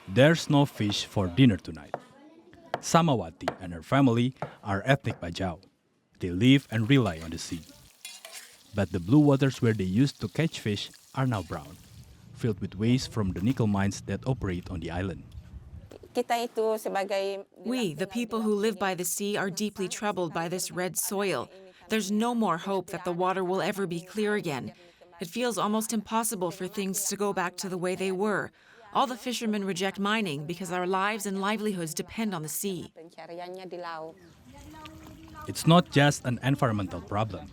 There's no fish for dinner tonight. Samawati and her family are ethnic Bajau. They live and rely on the sea. But the blue waters where they used to catch fish are now brown, filled with waste from the nickel mines that operate on the island. We, the people who live by the sea, are deeply troubled by this red soil. There's no more hope that the water will ever be clear again. It feels almost impossible for things to go back to the way they were. All the fishermen reject mining because our lives and livelihoods depend on the sea. It's not just an environmental problem.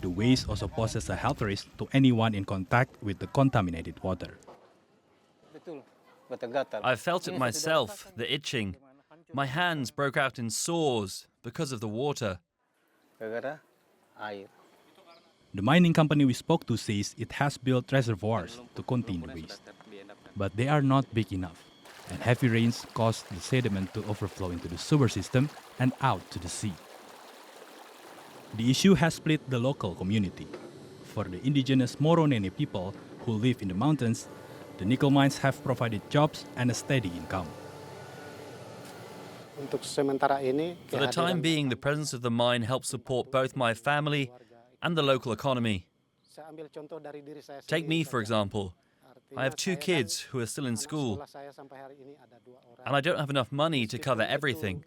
The waste also poses a health risk to anyone in contact with the contaminated water. I felt it myself, the itching. My hands broke out in sores because of the water. The mining company we spoke to says it has built reservoirs to contain the waste. But they are not big enough, and heavy rains cause the sediment to overflow into the sewer system and out to the sea. The issue has split the local community. For the indigenous Moronene people who live in the mountains, the nickel mines have provided jobs and a steady income. For the time being, the presence of the mine helps support both my family and the local economy. Take me, for example. I have 2 kids who are still in school, and I don't have enough money to cover everything.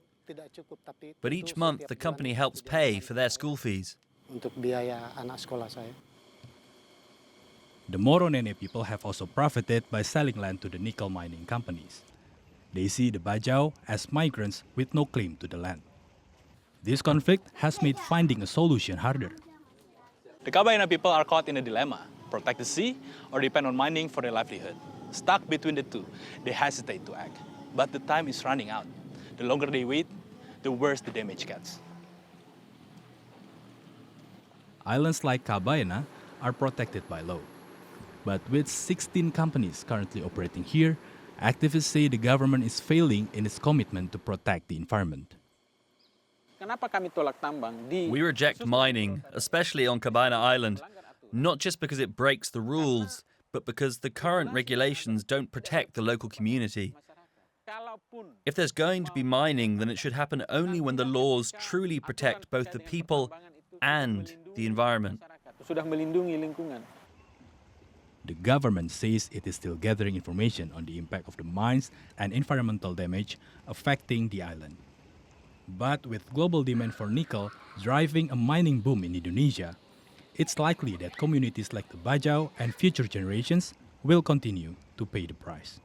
But each month, the company helps pay for their school fees. The Moronene people have also profited by selling land to the nickel mining companies. They see the Bajau as migrants with no claim to the land. This conflict has made finding a solution harder. The Kabaina people are caught in a dilemma: protect the sea or depend on mining for their livelihood. Stuck between the two, they hesitate to act. But the time is running out. The longer they wait, the worse the damage gets. Islands like Kabaina are protected by law. But with 16 companies currently operating here, activists say the government is failing in its commitment to protect the environment. We reject mining, especially on Kabaina Island, not just because it breaks the rules, but because the current regulations don't protect the local community. If there's going to be mining, then it should happen only when the laws truly protect both the people and the environment. The government says it is still gathering information on the impact of the mines and environmental damage affecting the island. But with global demand for nickel driving a mining boom in Indonesia, it's likely that communities like the Bajau and future generations will continue to pay the price.